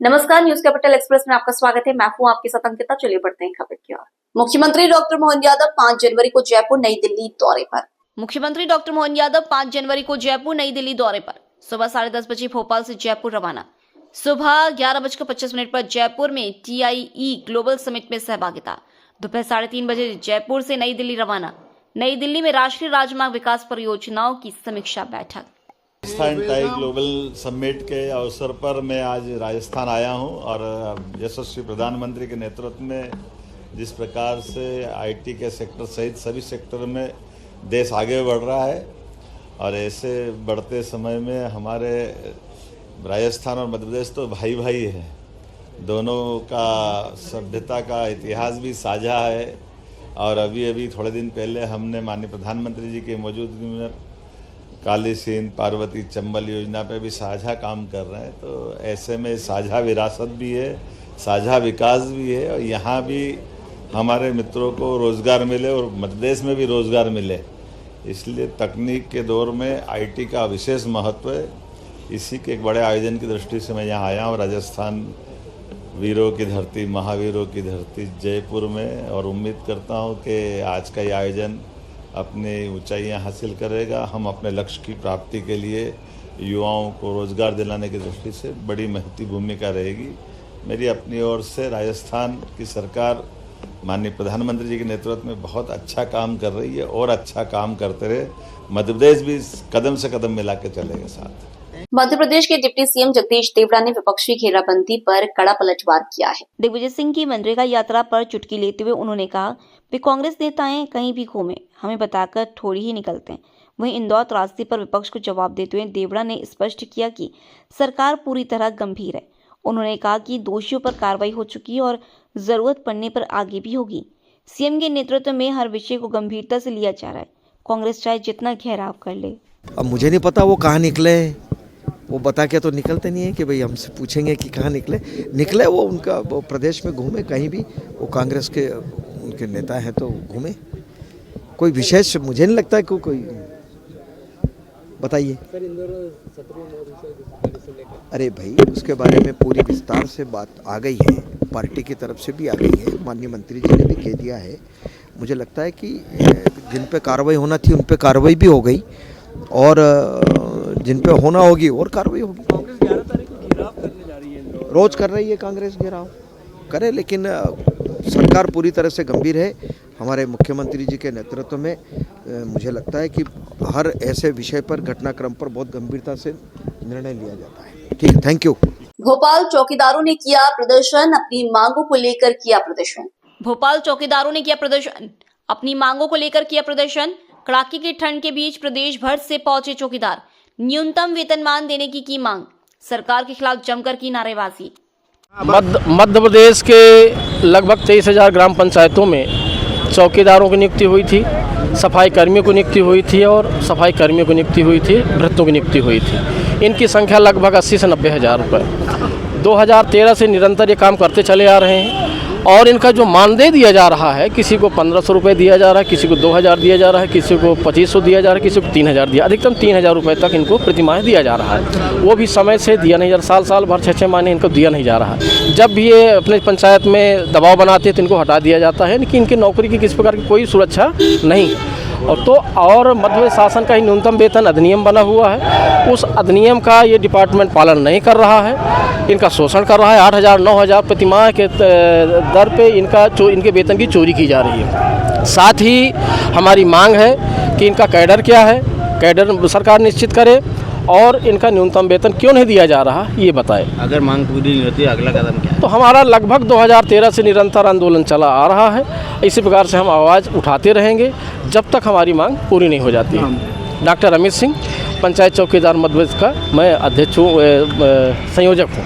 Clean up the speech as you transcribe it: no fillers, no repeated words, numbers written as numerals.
नमस्कार, news capital express में आपका स्वागत है। मैं हूं आपके साथ अंकिता। चलिए बढ़ते हैं खबर की ओर। मुख्यमंत्री डॉक्टर मोहन यादव 5 जनवरी को जयपुर नई दिल्ली दौरे पर। मुख्यमंत्री डॉक्टर मोहन यादव 5 जनवरी को जयपुर नई दिल्ली दौरे पर। सुबह 10:30 बजे भोपाल से जयपुर रवाना। सुबह 11:25 पर जयपुर में TIE ग्लोबल समिट में सहभागिता। दोपहर 3:30 बजे जयपुर से नई दिल्ली रवाना। नई दिल्ली में राष्ट्रीय राजमार्ग विकास परियोजनाओं की समीक्षा बैठक। राजस्थान टाई ग्लोबल समिट के अवसर पर मैं आज राजस्थान आया हूं और यशस्वी प्रधानमंत्री के नेतृत्व में जिस प्रकार से IT के सेक्टर सहित सभी सेक्टर में देश आगे बढ़ रहा है और ऐसे बढ़ते समय में हमारे राजस्थान और मध्य प्रदेश तो भाई भाई है, दोनों का सभ्यता का इतिहास भी साझा है। और अभी थोड़े दिन पहले हमने माननीय प्रधानमंत्री जी की मौजूदगी में काली सींध पार्वती चंबल योजना पे भी साझा काम कर रहे हैं। तो ऐसे में साझा विरासत भी है, साझा विकास भी है और यहाँ भी हमारे मित्रों को रोज़गार मिले और मध्य प्रदेश में भी रोज़गार मिले, इसलिए तकनीक के दौर में IT का विशेष महत्व है। इसी के एक बड़े आयोजन की दृष्टि से मैं यहाँ आया हूँ राजस्थान वीरों की धरती, महावीरों की धरती जयपुर में, और उम्मीद करता हूँ कि आज का ये आयोजन अपनी ऊंचाइयां हासिल करेगा। हम अपने लक्ष्य की प्राप्ति के लिए युवाओं को रोज़गार दिलाने की दृष्टि से बड़ी महती भूमिका रहेगी। मेरी अपनी ओर से राजस्थान की सरकार माननीय प्रधानमंत्री जी के नेतृत्व में बहुत अच्छा काम कर रही है और अच्छा काम करते रहे। मध्य प्रदेश भी कदम से कदम मिला के चलेगा साथ। मध्य प्रदेश के डिप्टी CM जगदीश देवड़ा ने विपक्षी घेराबंदी पर कड़ा पलटवार किया है। दिग्विजय सिंह की मनरेगा यात्रा पर चुटकी लेते हुए उन्होंने कहा कि कांग्रेस नेताएं कहीं भी घूमे हमें बताकर थोड़ी ही निकलते हैं। वहीं इंदौर त्रासदी पर विपक्ष को जवाब देते हुए देवड़ा ने स्पष्ट किया कि सरकार पूरी तरह गंभीर है। उन्होंने कहा कि दोषियों पर कार्रवाई हो चुकी है और जरूरत पड़ने पर आगे भी होगी। CM के नेतृत्व में हर विषय को गंभीरता से लिया जा रहा है, कांग्रेस चाहे जितना घेराव कर ले। अब मुझे नहीं पता वो कहाँ निकले, वो बता के तो निकलते नहीं है कि भाई हमसे पूछेंगे कि कहाँ निकले वो उनका वो प्रदेश में घूमे, कहीं भी वो कांग्रेस के उनके नेता हैं तो घूमे। कोई विशेष मुझे नहीं लगता है कि कोई बताइए। अरे भाई उसके बारे में पूरी विस्तार से बात आ गई है, पार्टी की तरफ से भी आ गई है, माननीय मंत्री जी ने भी कह दिया है। मुझे लगता है कि जिन पे कार्रवाई होना थी उन पे कार्रवाई भी हो गई और जिन पे होना होगी और कार्रवाई होगी। कांग्रेस 11 तारीख को घेराव करने जा रही है, रोज कर रही है कांग्रेस घेराव करे, लेकिन सरकार पूरी तरह से गंभीर है। हमारे मुख्यमंत्री जी के नेतृत्व में मुझे लगता है कि हर ऐसे विषय पर घटनाक्रम पर बहुत गंभीरता से निर्णय लिया जाता है। ठीक है, थैंक यू। भोपाल चौकीदारों ने किया प्रदर्शन, अपनी मांगों को लेकर किया प्रदर्शन। भोपाल चौकीदारों ने किया प्रदर्शन, अपनी मांगों को लेकर किया प्रदर्शन। कड़ाके की ठंड के बीच प्रदेश भर से पहुंचे चौकीदार, न्यूनतम वेतनमान देने की मांग, सरकार के खिलाफ जमकर की नारेबाजी। मध्य प्रदेश के लगभग 23,000 ग्राम पंचायतों में चौकीदारों की नियुक्ति हुई थी, सफाई कर्मियों को नियुक्ति हुई थी और सफाई कर्मियों को नियुक्ति हुई थी, भृत्यों की नियुक्ति हुई थी। इनकी संख्या लगभग 80 से 90 हज़ार रुपये। 2013 से निरंतर ये काम करते चले आ रहे हैं और इनका जो मानदेय दिया जा रहा है, किसी को 1500 रुपये दिया जा रहा है, किसी को 2000 दिया जा रहा है, किसी को 2500 दिया जा रहा है, किसी को 3000 दिया, अधिकतम 3000 रुपये तक इनको प्रतिमाह दिया जा रहा है। वो भी समय से दिया नहीं जा रहा, साल भर 6 महीने इनको दिया नहीं जा रहा है। जब भी ये अपने पंचायत में दबाव बनाते हैं तो इनको हटा दिया जाता है, लेकिन इनकी नौकरी की किसी प्रकार की कोई सुरक्षा नहीं। और मध्य प्रदेश शासन का ही न्यूनतम वेतन अधिनियम बना हुआ है, उस अधिनियम का ये डिपार्टमेंट पालन नहीं कर रहा है, इनका शोषण कर रहा है। 8,000 9,000 प्रतिमाह के दर पे इनके वेतन की चोरी की जा रही है। साथ ही हमारी मांग है कि इनका कैडर क्या है, कैडर सरकार निश्चित करे और इनका न्यूनतम वेतन क्यों नहीं दिया जा रहा ये बताए। अगर मांग पूरी नहीं होती अगला कदम क्या है? तो हमारा लगभग 2013 से निरंतर आंदोलन चला आ रहा है, इसी प्रकार से हम आवाज़ उठाते रहेंगे जब तक हमारी मांग पूरी नहीं हो जाती है। डॉक्टर अमित सिंह, पंचायत चौकीदार मध्य प्रदेश का मैं अध्यक्ष हूँ, संयोजक हूँ।